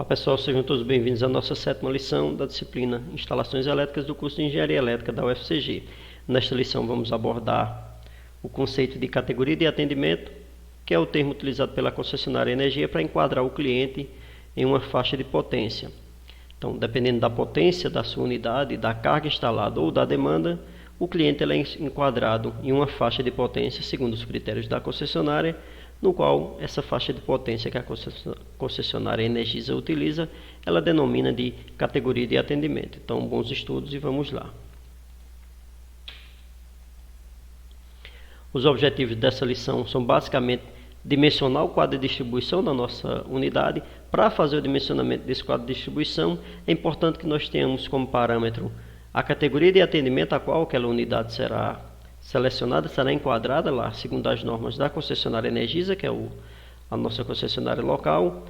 Olá pessoal, sejam todos bem-vindos à nossa 7ª lição da disciplina Instalações Elétricas do curso de Engenharia Elétrica da UFCG. Nesta lição vamos abordar o conceito de categoria de atendimento, que é o termo utilizado pela concessionária energia para enquadrar o cliente em uma faixa de potência. Então, dependendo da potência da sua unidade, da carga instalada ou da demanda, o cliente é enquadrado em uma faixa de potência segundo os critérios da concessionária, no qual essa faixa de potência que a concessionária Energisa utiliza, ela denomina de categoria de atendimento. Então, bons estudos e vamos lá. Os objetivos dessa lição são basicamente dimensionar o quadro de distribuição da nossa unidade. Para fazer o dimensionamento desse quadro de distribuição, é importante que nós tenhamos como parâmetro a categoria de atendimento a qual aquela unidade será selecionada, será enquadrada lá, segundo as normas da concessionária Energisa, que é a nossa concessionária local.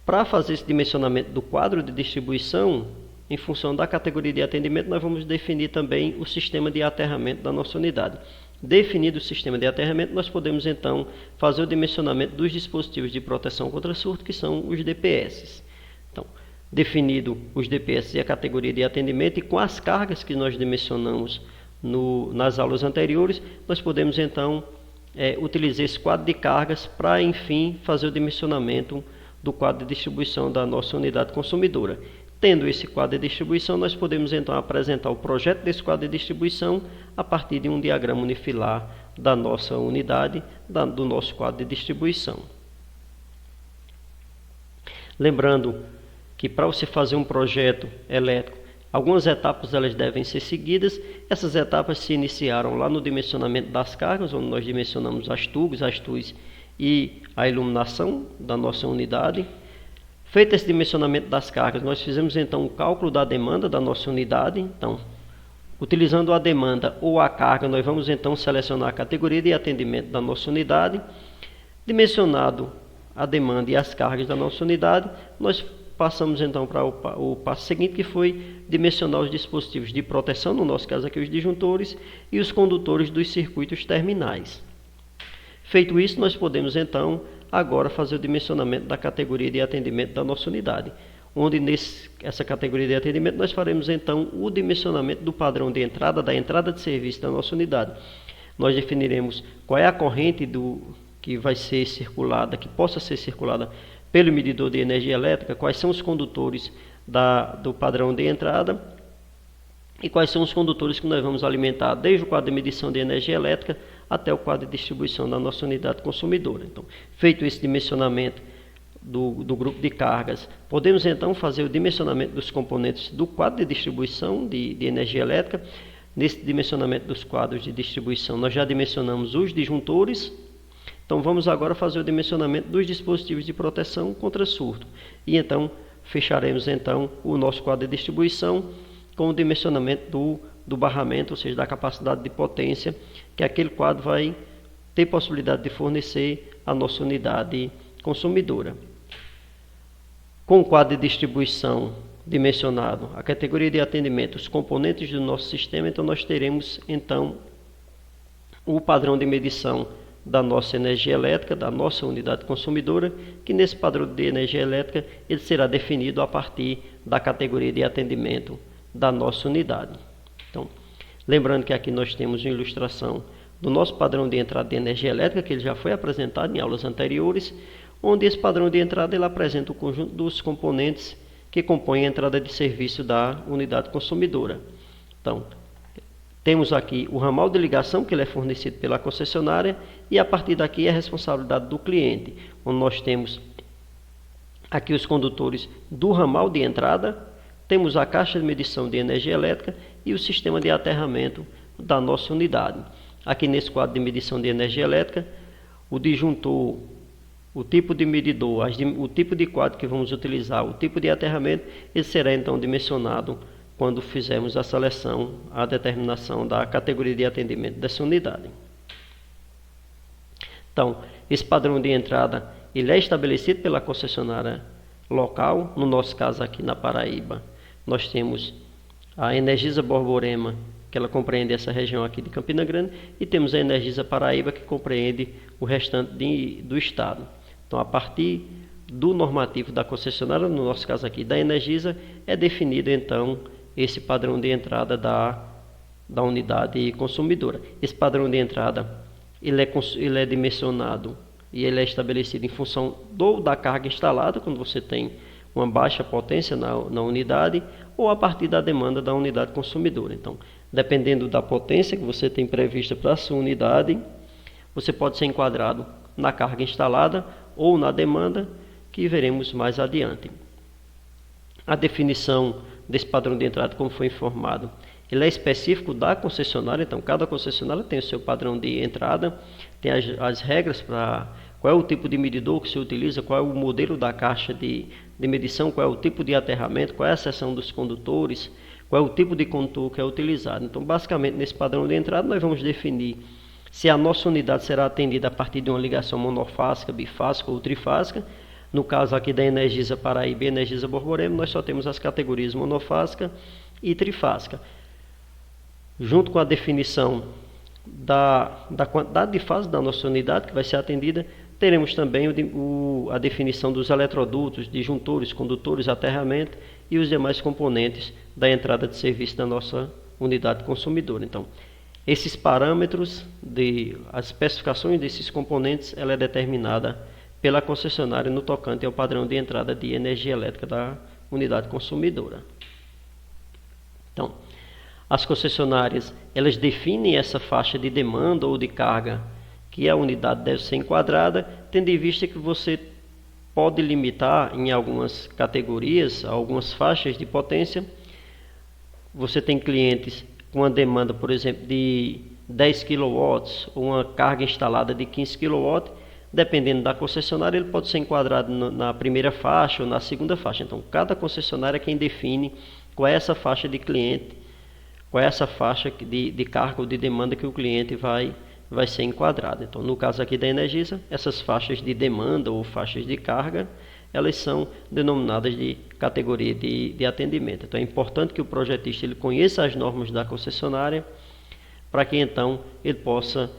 Para fazer esse dimensionamento do quadro de distribuição, em função da categoria de atendimento, nós vamos definir também o sistema de aterramento da nossa unidade. Definido o sistema de aterramento, nós podemos então fazer o dimensionamento dos dispositivos de proteção contra surto, que são os DPS. Então, definido os DPS e a categoria de atendimento e com as cargas que nós dimensionamos nas aulas anteriores, nós podemos então utilizar esse quadro de cargas para, enfim, fazer o dimensionamento do quadro de distribuição da nossa unidade consumidora. Tendo esse quadro de distribuição, nós podemos então apresentar o projeto desse quadro de distribuição a partir de um diagrama unifilar da nossa unidade, do nosso quadro de distribuição. Lembrando que para você fazer um projeto elétrico, algumas etapas elas devem ser seguidas. Essas etapas se iniciaram lá no dimensionamento das cargas, onde nós dimensionamos as TUs e a iluminação da nossa unidade. Feito esse dimensionamento das cargas, nós fizemos então o cálculo da demanda da nossa unidade. Então, utilizando a demanda ou a carga, nós vamos então selecionar a categoria de atendimento da nossa unidade. Dimensionado a demanda e as cargas da nossa unidade, nós passamos então para o passo seguinte, que foi dimensionar os dispositivos de proteção, no nosso caso aqui os disjuntores, e os condutores dos circuitos terminais. Feito isso, nós podemos então agora fazer o dimensionamento da categoria de atendimento da nossa unidade, onde nessa categoria de atendimento nós faremos então o dimensionamento do padrão de entrada, da entrada de serviço da nossa unidade. Nós definiremos qual é a corrente que vai ser circulada, que possa ser circulada pelo medidor de energia elétrica, quais são os condutores do padrão de entrada e quais são os condutores que nós vamos alimentar desde o quadro de medição de energia elétrica até o quadro de distribuição da nossa unidade consumidora. Então, feito esse dimensionamento do grupo de cargas, podemos então fazer o dimensionamento dos componentes do quadro de distribuição de energia elétrica. Nesse dimensionamento dos quadros de distribuição, nós já dimensionamos os disjuntores. Então, vamos agora fazer o dimensionamento dos dispositivos de proteção contra surto. E então, fecharemos então o nosso quadro de distribuição com o dimensionamento do barramento, ou seja, da capacidade de potência, que aquele quadro vai ter possibilidade de fornecer à nossa unidade consumidora. Com o quadro de distribuição dimensionado, a categoria de atendimento, os componentes do nosso sistema, então nós teremos então o padrão de medição da nossa energia elétrica, da nossa unidade consumidora, que nesse padrão de energia elétrica ele será definido a partir da categoria de atendimento da nossa unidade. Então, lembrando que aqui nós temos uma ilustração do nosso padrão de entrada de energia elétrica, que ele já foi apresentado em aulas anteriores, onde esse padrão de entrada ele apresenta o conjunto dos componentes que compõem a entrada de serviço da unidade consumidora. Então, temos aqui o ramal de ligação, que ele é fornecido pela concessionária, e a partir daqui é a responsabilidade do cliente, onde nós temos aqui os condutores do ramal de entrada, temos a caixa de medição de energia elétrica e o sistema de aterramento da nossa unidade. Aqui nesse quadro de medição de energia elétrica, o disjuntor, o tipo de medidor, o tipo de quadro que vamos utilizar, o tipo de aterramento, ele será então dimensionado quando fizermos a seleção, a determinação da categoria de atendimento dessa unidade. Então, esse padrão de entrada ele é estabelecido pela concessionária local, no nosso caso aqui na Paraíba. Nós temos a Energisa Borborema, que ela compreende essa região aqui de Campina Grande, e temos a Energisa Paraíba, que compreende o restante do estado. Então, a partir do normativo da concessionária, no nosso caso aqui da Energisa, é definido então esse padrão de entrada da unidade consumidora. Esse padrão de entrada ele é dimensionado e ele é estabelecido em função da carga instalada, quando você tem uma baixa potência na unidade, ou a partir da demanda da unidade consumidora. Então, dependendo da potência que você tem prevista para a sua unidade, você pode ser enquadrado na carga instalada ou na demanda, que veremos mais adiante. A definição desse padrão de entrada, como foi informado, ele é específico da concessionária, então cada concessionária tem o seu padrão de entrada, tem as regras para qual é o tipo de medidor que se utiliza, qual é o modelo da caixa de medição, qual é o tipo de aterramento, qual é a seção dos condutores, qual é o tipo de condutor que é utilizado. Então, basicamente, nesse padrão de entrada, nós vamos definir se a nossa unidade será atendida a partir de uma ligação monofásica, bifásica ou trifásica. No caso aqui da Energisa Paraíba e Energisa Borborema, nós só temos as categorias monofásica e trifásica. Junto com a definição da quantidade de fase da nossa unidade que vai ser atendida, teremos também a definição dos eletrodutos, disjuntores, condutores, aterramento e os demais componentes da entrada de serviço da nossa unidade consumidora. Então, esses parâmetros, as especificações desses componentes, ela é determinada pela concessionária no tocante ao padrão de entrada de energia elétrica da unidade consumidora. Então, as concessionárias, elas definem essa faixa de demanda ou de carga que a unidade deve ser enquadrada, tendo em vista que você pode limitar em algumas categorias, algumas faixas de potência. Você tem clientes com uma demanda, por exemplo, de 10 kW ou uma carga instalada de 15 kW, dependendo da concessionária, ele pode ser enquadrado na primeira faixa ou na segunda faixa. Então, cada concessionária é quem define qual é essa faixa de cliente, qual é essa faixa de carga ou de demanda que o cliente vai ser enquadrado. Então, no caso aqui da Energisa, essas faixas de demanda ou faixas de carga, elas são denominadas de categoria de atendimento. Então, é importante que o projetista ele conheça as normas da concessionária, para que então ele possa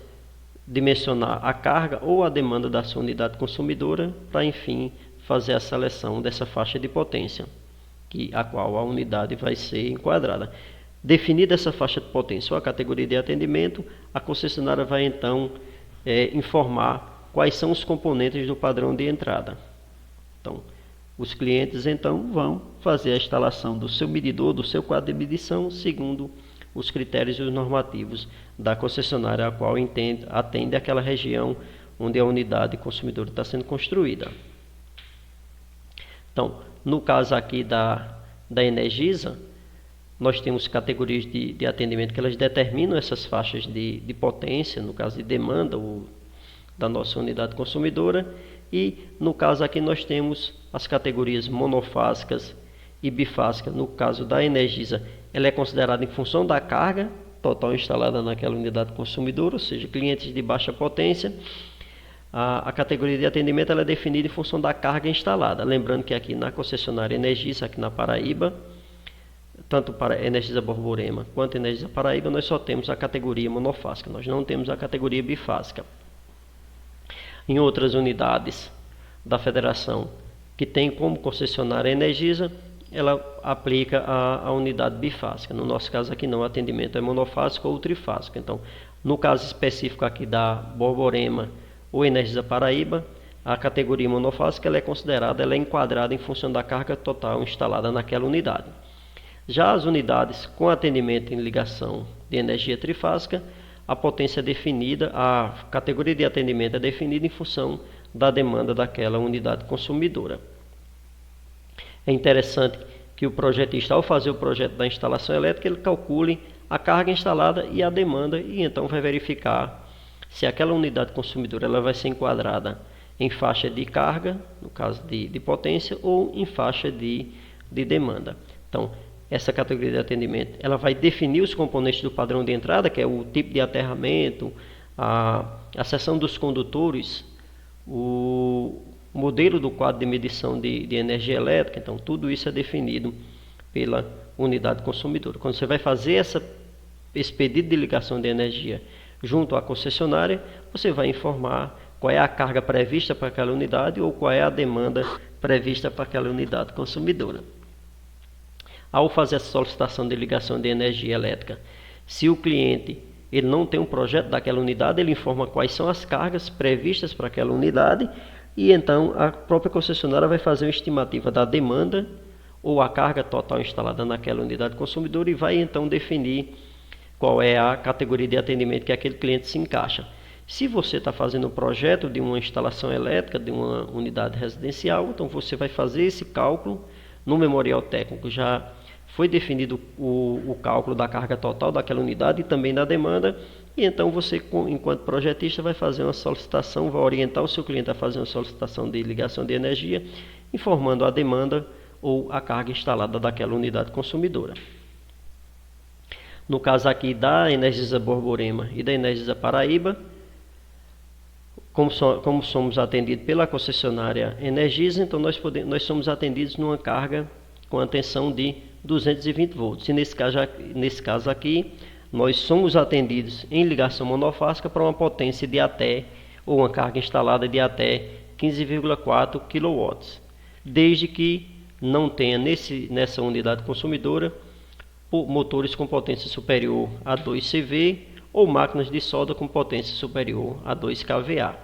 dimensionar a carga ou a demanda da sua unidade consumidora, para enfim fazer a seleção dessa faixa de potência, a qual a unidade vai ser enquadrada. Definida essa faixa de potência ou a categoria de atendimento, a concessionária vai então informar quais são os componentes do padrão de entrada. Então, os clientes então vão fazer a instalação do seu medidor, do seu quadro de medição, segundo os critérios e os normativos da concessionária a qual atende aquela região onde a unidade consumidora está sendo construída. Então, no caso aqui da Energisa, nós temos categorias de atendimento que elas determinam essas faixas de potência, no caso de demanda da nossa unidade consumidora, e no caso aqui nós temos as categorias monofásicas e bifásicas. No caso da Energisa, ela é considerada em função da carga total instalada naquela unidade consumidora, ou seja, clientes de baixa potência. A categoria de atendimento ela é definida em função da carga instalada. Lembrando que aqui na concessionária Energisa, aqui na Paraíba, tanto para Energisa Borborema quanto Energisa Paraíba, nós só temos a categoria monofásica, nós não temos a categoria bifásica. Em outras unidades da federação que tem como concessionária Energisa, ela aplica a unidade bifásica. No nosso caso aqui não, o atendimento é monofásico ou trifásico. Então, no caso específico aqui da Borborema ou Energisa Paraíba, a categoria monofásica ela é enquadrada em função da carga total instalada naquela unidade. Já as unidades com atendimento em ligação de energia trifásica, a potência é definida, a categoria de atendimento é definida em função da demanda daquela unidade consumidora. É interessante que o projetista, ao fazer o projeto da instalação elétrica, ele calcule a carga instalada e a demanda e então vai verificar se aquela unidade consumidora ela vai ser enquadrada em faixa de carga, no caso de potência, ou em faixa de demanda. Então, essa categoria de atendimento ela vai definir os componentes do padrão de entrada, que é o tipo de aterramento, a seção dos condutores, o modelo do quadro de medição de energia elétrica. Então, tudo isso é definido pela unidade consumidora. Quando você vai fazer esse pedido de ligação de energia junto à concessionária, você vai informar qual é a carga prevista para aquela unidade ou qual é a demanda prevista para aquela unidade consumidora. Ao fazer essa solicitação de ligação de energia elétrica, se o cliente ele não tem um projeto daquela unidade, ele informa quais são as cargas previstas para aquela unidade e então a própria concessionária vai fazer uma estimativa da demanda ou a carga total instalada naquela unidade consumidora e vai então definir qual é a categoria de atendimento que aquele cliente se encaixa. Se você está fazendo um projeto de uma instalação elétrica de uma unidade residencial, então você vai fazer esse cálculo no memorial técnico. Já foi definido o cálculo da carga total daquela unidade e também da demanda, e então você, enquanto projetista, vai fazer uma solicitação, vai orientar o seu cliente a fazer uma solicitação de ligação de energia, informando a demanda ou a carga instalada daquela unidade consumidora. No caso aqui da Energisa Borborema e da Energisa Paraíba, como somos atendidos pela concessionária Energisa, então nós somos atendidos numa carga com a tensão de 220 volts. E nesse caso aqui, nós somos atendidos em ligação monofásica para uma potência de até, ou uma carga instalada de até 15,4 kW, desde que não tenha nessa unidade consumidora motores com potência superior a 2 CV ou máquinas de solda com potência superior a 2 kVA.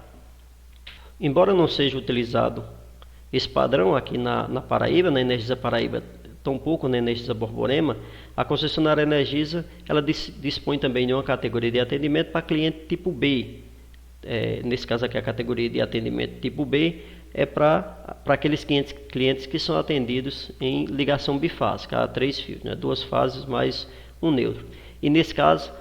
Embora não seja utilizado esse padrão aqui na Paraíba, na Energisa Paraíba, tampouco na Energisa Borborema, a concessionária Energisa ela dispõe também de uma categoria de atendimento para cliente tipo B. Nesse caso aqui a categoria de atendimento tipo B é para aqueles clientes que são atendidos em ligação bifásica, a 3 fios, 2 fases mais um neutro. E nesse caso,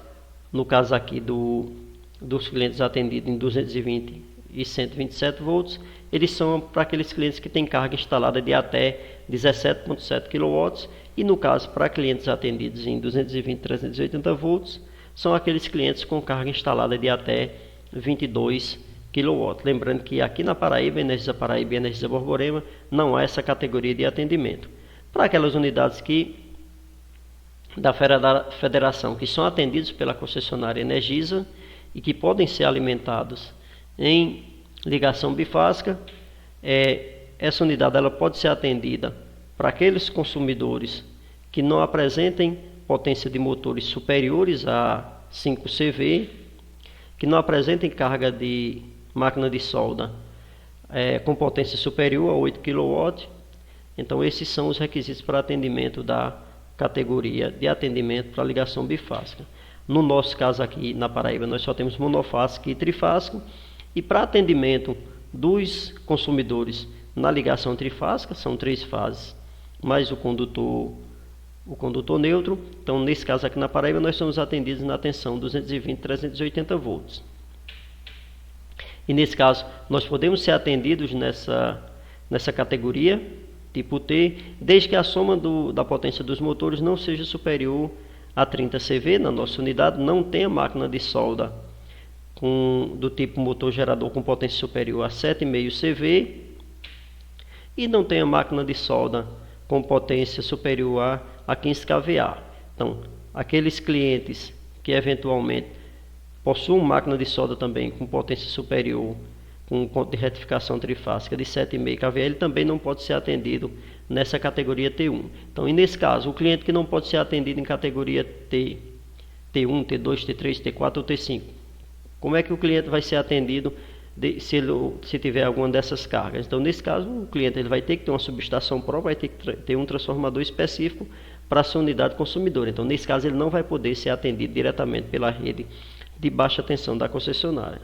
no caso aqui dos clientes atendidos em 220 e 127 volts, eles são para aqueles clientes que têm carga instalada de até 17,7 kW, e no caso para clientes atendidos em 220 e 380 volts, são aqueles clientes com carga instalada de até 22 kW. Lembrando que aqui na Paraíba, Energisa Paraíba e Energisa Borborema, não há essa categoria de atendimento. Para aquelas unidades da federação que são atendidos pela concessionária Energisa e que podem ser alimentados em ligação bifásica, essa unidade ela pode ser atendida para aqueles consumidores que não apresentem potência de motores superiores a 5 CV, que não apresentem carga de máquina de solda com potência superior a 8 kW. Então esses são os requisitos para atendimento da categoria de atendimento para ligação bifásica. No nosso caso aqui na Paraíba nós só temos monofásico e trifásico, e para atendimento dos consumidores na ligação trifásica, são 3 fases, mais o condutor neutro. Então, nesse caso aqui na Paraíba, nós somos atendidos na tensão 220 e 380 volts. E nesse caso, nós podemos ser atendidos nessa categoria, tipo T, desde que a soma da potência dos motores não seja superior a 30 CV na nossa unidade, não tenha máquina de solda do tipo motor gerador com potência superior a 7,5 CV e não tenha máquina de solda com potência superior a 15 kVA. Então, aqueles clientes que eventualmente possuam máquina de solda também com potência superior, com um ponto de retificação trifásica de 7,5 kVA, ele também não pode ser atendido nessa categoria T1. Então, e nesse caso, o cliente que não pode ser atendido em categoria T1, T2, T3, T4 ou T5, como é que o cliente vai ser atendido se tiver alguma dessas cargas? Então, nesse caso, o cliente ele vai ter que ter uma subestação própria, vai ter que ter um transformador específico para a sua unidade consumidora. Então, nesse caso, ele não vai poder ser atendido diretamente pela rede de baixa tensão da concessionária.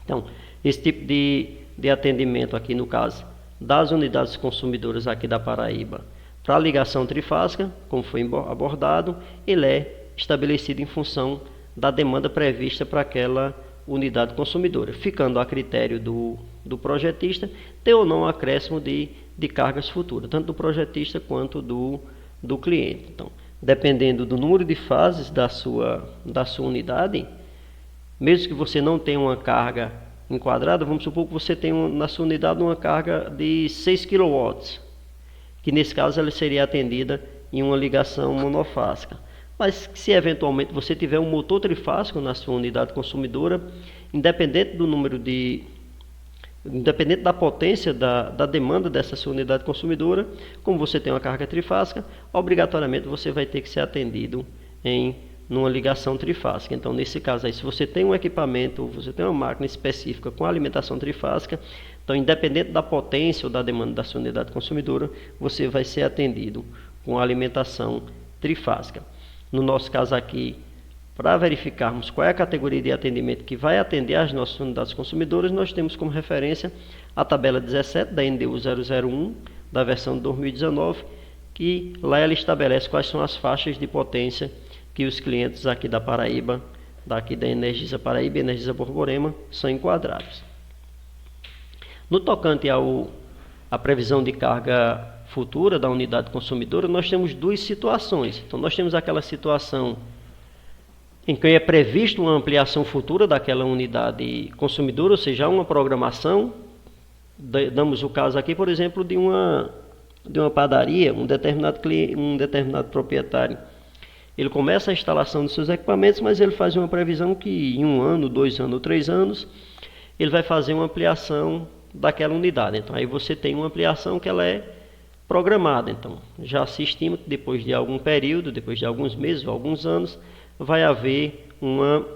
Então, esse tipo de atendimento aqui, no caso das unidades consumidoras aqui da Paraíba, para a ligação trifásica, como foi abordado, ele é estabelecido em função da demanda prevista para aquela unidade consumidora, ficando a critério do projetista ter ou não acréscimo de cargas futuras, tanto do projetista quanto do cliente. Então, dependendo do número de fases da sua unidade, mesmo que você não tenha uma carga enquadrada, vamos supor que você tem na sua unidade uma carga de 6 kW, que nesse caso ela seria atendida em uma ligação monofásica. Mas se eventualmente você tiver um motor trifásico na sua unidade consumidora, independente do número de independente da potência da demanda dessa sua unidade consumidora, como você tem uma carga trifásica, obrigatoriamente você vai ter que ser atendido numa ligação trifásica. Então, nesse caso aí, se você tem um equipamento, ou você tem uma máquina específica com alimentação trifásica, então, independente da potência ou da demanda da sua unidade consumidora, você vai ser atendido com alimentação trifásica. No nosso caso aqui, para verificarmos qual é a categoria de atendimento que vai atender as nossas unidades consumidoras, nós temos como referência a tabela 17 da NDU 001, da versão de 2019, que lá ela estabelece quais são as faixas de potência que os clientes aqui da Paraíba, daqui da Energisa Paraíba e Energisa Borborema, são enquadrados. No tocante à previsão de carga futura da unidade consumidora, nós temos duas situações. Então, nós temos aquela situação em que é previsto uma ampliação futura daquela unidade consumidora, ou seja, uma programação. Damos o caso aqui, por exemplo, de uma padaria, um determinado proprietário. Ele começa a instalação dos seus equipamentos, mas ele faz uma previsão que em 1 ano, 2 anos, 3 anos, ele vai fazer uma ampliação daquela unidade. Então, aí você tem uma ampliação que ela é programada. Então, já se estima que depois de algum período, depois de alguns meses ou alguns anos, vai haver uma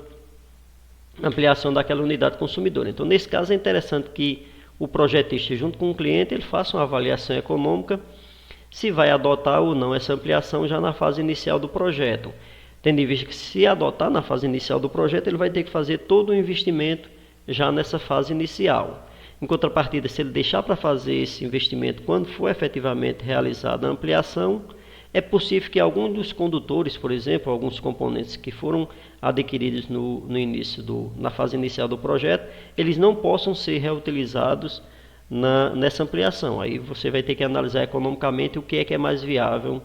ampliação daquela unidade consumidora. Então, nesse caso, é interessante que o projetista, junto com o cliente, ele faça uma avaliação econômica se vai adotar ou não essa ampliação já na fase inicial do projeto. Tendo em vista que, se adotar na fase inicial do projeto, ele vai ter que fazer todo o investimento já nessa fase inicial. Em contrapartida, se ele deixar para fazer esse investimento quando for efetivamente realizada a ampliação, é possível que alguns dos condutores, por exemplo, alguns componentes que foram adquiridos na fase inicial do projeto, eles não possam ser reutilizados nessa ampliação. Aí você vai ter que analisar economicamente o que é mais viável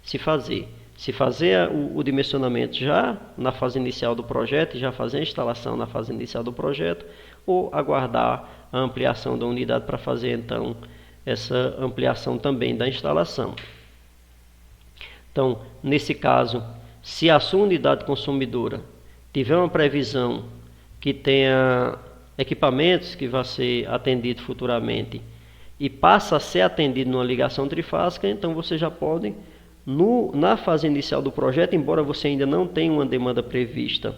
se fazer. Se fazer o dimensionamento já na fase inicial do projeto, e já fazer a instalação na fase inicial do projeto, ou aguardar a ampliação da unidade para fazer então essa ampliação também da instalação. Então, nesse caso, se a sua unidade consumidora tiver uma previsão que tenha equipamentos que vão ser atendidos futuramente e passa a ser atendido numa ligação trifásica, então você já pode, na fase inicial do projeto, embora você ainda não tenha uma demanda prevista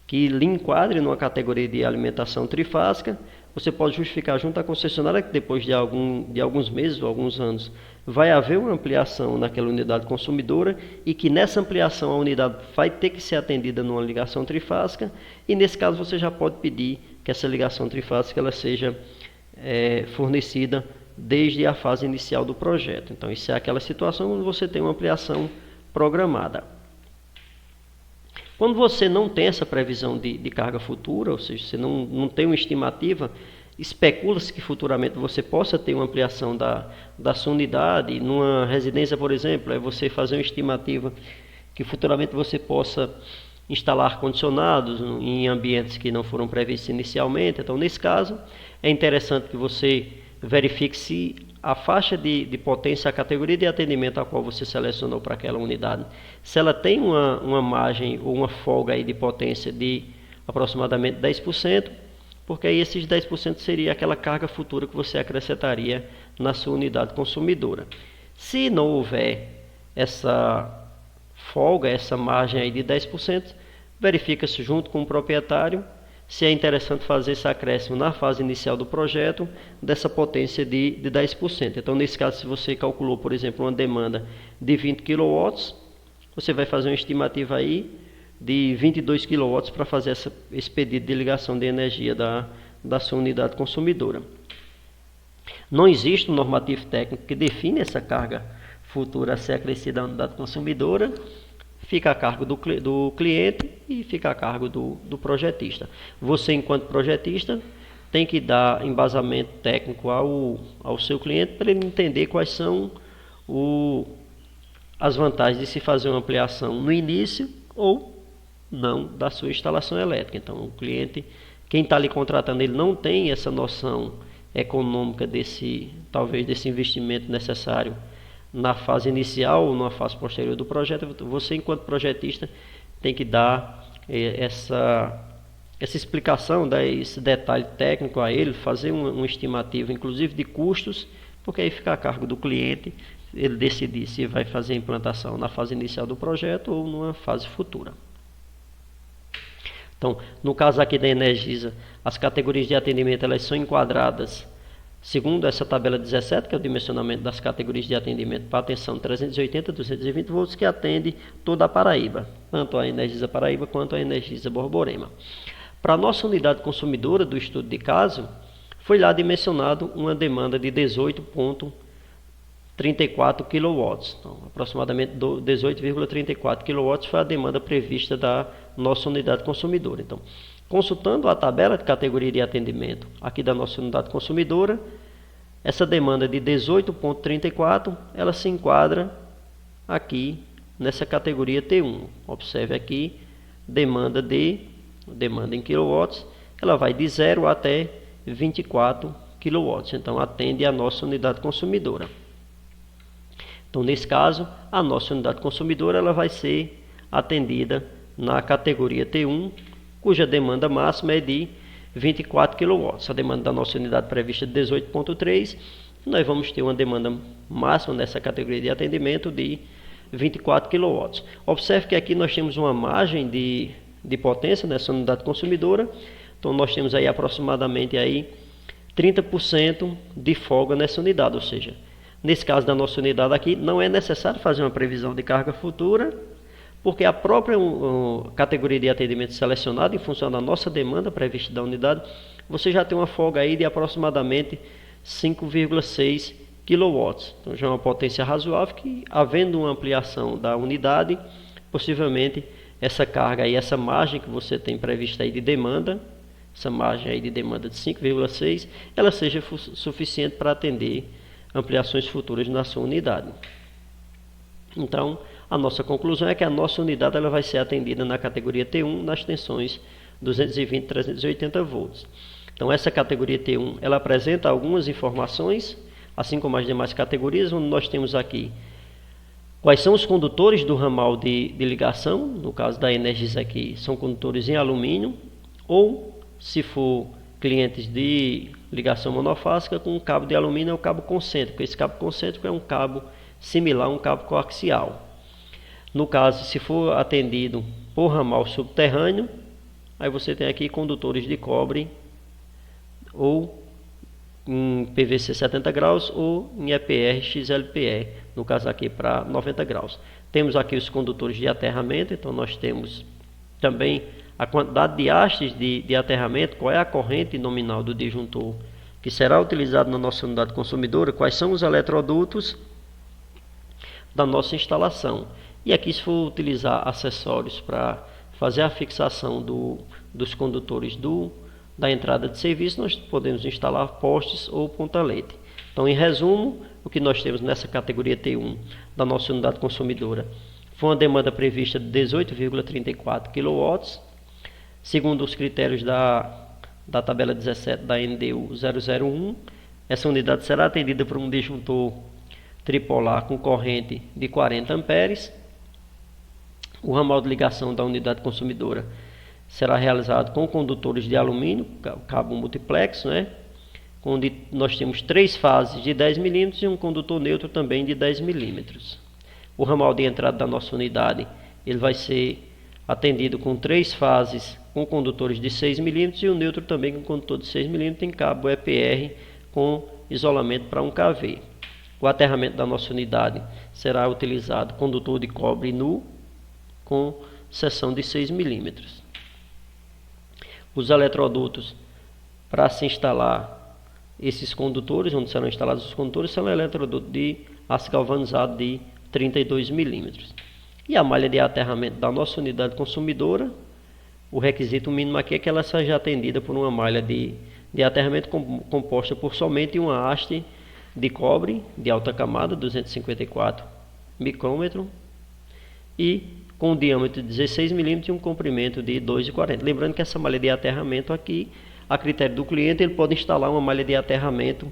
que lhe enquadre numa categoria de alimentação trifásica, você pode justificar junto à concessionária que depois de alguns meses ou alguns anos vai haver uma ampliação naquela unidade consumidora e que nessa ampliação a unidade vai ter que ser atendida numa ligação trifásica, e nesse caso você já pode pedir que essa ligação trifásica ela seja fornecida desde a fase inicial do projeto. Então, isso é aquela situação onde você tem uma ampliação programada. Quando você não tem essa previsão de carga futura, ou seja, você não tem uma estimativa, especula-se que futuramente você possa ter uma ampliação da sua unidade. Numa residência, por exemplo, é você fazer uma estimativa que futuramente você possa instalar ar-condicionados em ambientes que não foram previstos inicialmente. Então, nesse caso, é interessante que você verifique se a faixa de potência, a categoria de atendimento a qual você selecionou para aquela unidade, se ela tem uma margem ou uma folga aí de potência de aproximadamente 10%, porque aí esses 10% seria aquela carga futura que você acrescentaria na sua unidade consumidora. Se não houver essa folga, essa margem aí de 10%, verifica-se junto com o proprietário se é interessante fazer esse acréscimo na fase inicial do projeto dessa potência de 10%. Então, nesse caso, se você calculou, por exemplo, uma demanda de 20 kW, você vai fazer uma estimativa aí de 22 kW para fazer esse pedido de ligação de energia da sua unidade consumidora. Não existe um normativo técnico que define essa carga futura a ser acrescida à unidade consumidora. Fica a cargo do cliente e fica a cargo do projetista. Você, enquanto projetista, tem que dar embasamento técnico ao seu cliente para ele entender quais são as vantagens de se fazer uma ampliação no início ou não da sua instalação elétrica. Então, o cliente, quem está lhe contratando, ele não tem essa noção econômica talvez desse investimento necessário na fase inicial ou na fase posterior do projeto, você, enquanto projetista, tem que dar essa explicação, dar esse detalhe técnico a ele, fazer uma estimativa, inclusive de custos, porque aí fica a cargo do cliente ele decidir se vai fazer a implantação na fase inicial do projeto ou numa fase futura. Então, no caso aqui da Energisa, as categorias de atendimento elas são enquadradas segundo essa tabela 17, que é o dimensionamento das categorias de atendimento para a tensão 380 220 volts, que atende toda a Paraíba, tanto a Energisa Paraíba quanto a Energisa Borborema. Para a nossa unidade consumidora do estudo de caso, foi lá dimensionado uma demanda de 18,34 kW. Então, aproximadamente 18,34 kW foi a demanda prevista da nossa unidade consumidora. Então, consultando a tabela de categoria de atendimento aqui da nossa unidade consumidora, essa demanda de 18,34, ela se enquadra aqui nessa categoria T1. Observe aqui, demanda em quilowatts, ela vai de 0 até 24 kW. Então, atende a nossa unidade consumidora. Então, nesse caso, a nossa unidade consumidora ela vai ser atendida na categoria T1, cuja demanda máxima é de 24 kW. A demanda da nossa unidade prevista é de 18,3, nós vamos ter uma demanda máxima nessa categoria de atendimento de 24 kW. Observe que aqui nós temos uma margem de potência nessa unidade consumidora, então nós temos aí aproximadamente aí 30% de folga nessa unidade, ou seja, nesse caso da nossa unidade aqui, não é necessário fazer uma previsão de carga futura, porque a própria categoria de atendimento selecionada, em função da nossa demanda prevista da unidade, você já tem uma folga aí de aproximadamente 5,6 kW. Então já é uma potência razoável que, havendo uma ampliação da unidade, possivelmente essa carga aí, essa margem que você tem prevista aí de demanda, essa margem aí de demanda de 5,6, ela seja suficiente para atender ampliações futuras na sua unidade. Então, a nossa conclusão é que a nossa unidade ela vai ser atendida na categoria T1 nas tensões 220 e 380 volts. Então, essa categoria T1 ela apresenta algumas informações, assim como as demais categorias, onde nós temos aqui quais são os condutores do ramal de ligação. No caso da Energisa aqui, são condutores em alumínio, ou se for clientes de ligação monofásica, com um cabo de alumínio é o cabo concêntrico. Esse cabo concêntrico é um cabo similar a um cabo coaxial. No caso, se for atendido por ramal subterrâneo, aí você tem aqui condutores de cobre ou em PVC 70 graus ou em EPR XLPE, no caso aqui para 90 graus. Temos aqui os condutores de aterramento, então nós temos também a quantidade de hastes de aterramento, qual é a corrente nominal do disjuntor que será utilizado na nossa unidade consumidora, quais são os eletrodutos da nossa instalação. E aqui, se for utilizar acessórios para fazer a fixação dos condutores da entrada de serviço, nós podemos instalar postes ou pontalete. Então, em resumo, o que nós temos nessa categoria T1 da nossa unidade consumidora foi uma demanda prevista de 18,34 kW, segundo os critérios da tabela 17 da NDU 001. Essa unidade será atendida por um disjuntor tripolar com corrente de 40 amperes. O ramal de ligação da unidade consumidora será realizado com condutores de alumínio, cabo multiplex, onde nós temos 3 fases de 10 mm e um condutor neutro também de 10 mm. O ramal de entrada da nossa unidade ele vai ser atendido com 3 fases com condutores de 6 mm e o neutro também com condutor de 6 mm em cabo EPR com isolamento para 1 kV. O aterramento da nossa unidade será utilizado condutor de cobre nu com seção de 6 mm. Os eletrodutos para se instalar esses condutores, onde serão instalados os condutores, são eletrodutos de aço galvanizado de 32 mm. E a malha de aterramento da nossa unidade consumidora, o requisito mínimo aqui é que ela seja atendida por uma malha de aterramento composta por somente uma haste de cobre de alta camada, 254 micrômetros, e com um diâmetro de 16 mm e um comprimento de 2,40. Lembrando que essa malha de aterramento aqui, a critério do cliente, ele pode instalar uma malha de aterramento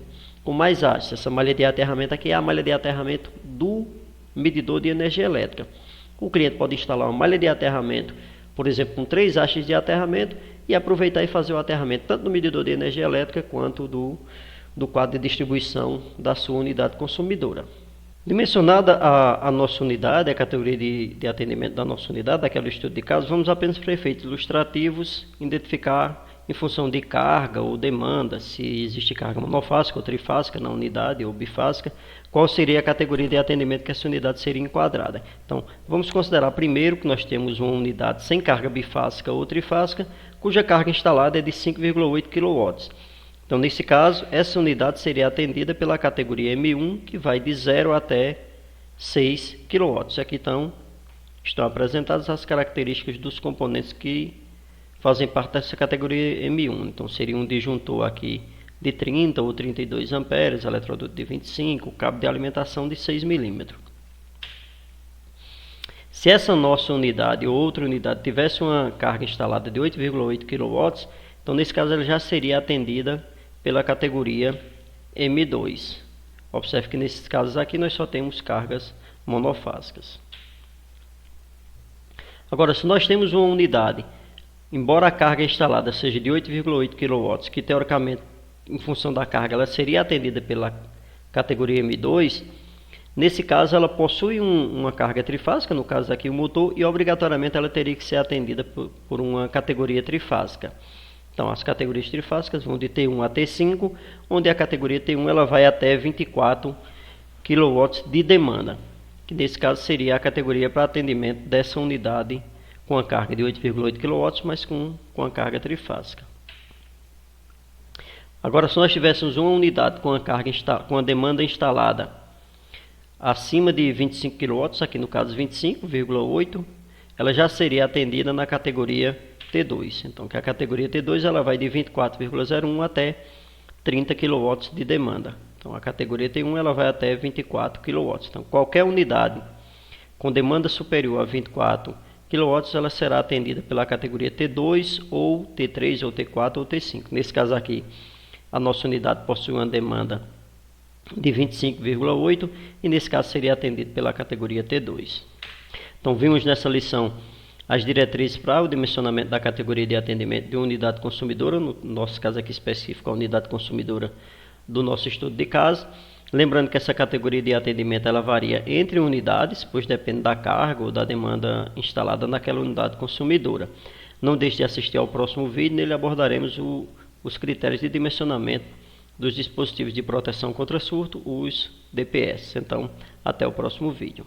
com mais hastes. Essa malha de aterramento aqui é a malha de aterramento do medidor de energia elétrica. O cliente pode instalar uma malha de aterramento, por exemplo, com 3 hastes de aterramento e aproveitar e fazer o aterramento tanto do medidor de energia elétrica quanto do quadro de distribuição da sua unidade consumidora. Dimensionada a nossa unidade, a categoria de atendimento da nossa unidade, daquele estudo de caso, vamos apenas para efeitos ilustrativos identificar em função de carga ou demanda, se existe carga monofásica ou trifásica na unidade ou bifásica, qual seria a categoria de atendimento que essa unidade seria enquadrada. Então, vamos considerar primeiro que nós temos uma unidade sem carga bifásica ou trifásica, cuja carga instalada é de 5,8 kW. Então, nesse caso, essa unidade seria atendida pela categoria M1, que vai de 0 até 6 kW. Aqui estão apresentadas as características dos componentes que fazem parte dessa categoria M1. Então, seria um disjuntor aqui de 30 ou 32 amperes, eletroduto de 25, cabo de alimentação de 6 mm. Se essa nossa unidade ou outra unidade tivesse uma carga instalada de 8,8 kW, então, nesse caso, ela já seria atendida pela categoria M2. Observe que nesses casos aqui nós só temos cargas monofásicas. Agora, se nós temos uma unidade, embora a carga instalada seja de 8,8 kW, que teoricamente, em função da carga, ela seria atendida pela categoria M2, nesse caso ela possui uma carga trifásica, no caso aqui o motor, e obrigatoriamente ela teria que ser atendida por uma categoria trifásica. Então, as categorias trifásicas vão de T1 a T5, onde a categoria T1 ela vai até 24 kW de demanda, que nesse caso seria a categoria para atendimento dessa unidade com a carga de 8,8 kW, mas com a carga trifásica. Agora, se nós tivéssemos uma unidade com a demanda instalada acima de 25 kW, aqui no caso 25,8, ela já seria atendida na categoria T2. Então, que a categoria T2 ela vai de 24,01 até 30 kW de demanda. Então, a categoria T1 ela vai até 24 kW. Então, qualquer unidade com demanda superior a 24 kW, ela será atendida pela categoria T2 ou T3 ou T4 ou T5. Nesse caso aqui, a nossa unidade possui uma demanda de 25,8 e nesse caso seria atendido pela categoria T2. Então, vimos nessa lição as diretrizes para o dimensionamento da categoria de atendimento de uma unidade consumidora, no nosso caso aqui específico, a unidade consumidora do nosso estudo de caso. Lembrando que essa categoria de atendimento ela varia entre unidades, pois depende da carga ou da demanda instalada naquela unidade consumidora. Não deixe de assistir ao próximo vídeo, nele abordaremos os critérios de dimensionamento dos dispositivos de proteção contra surto, os DPS. Então, até o próximo vídeo.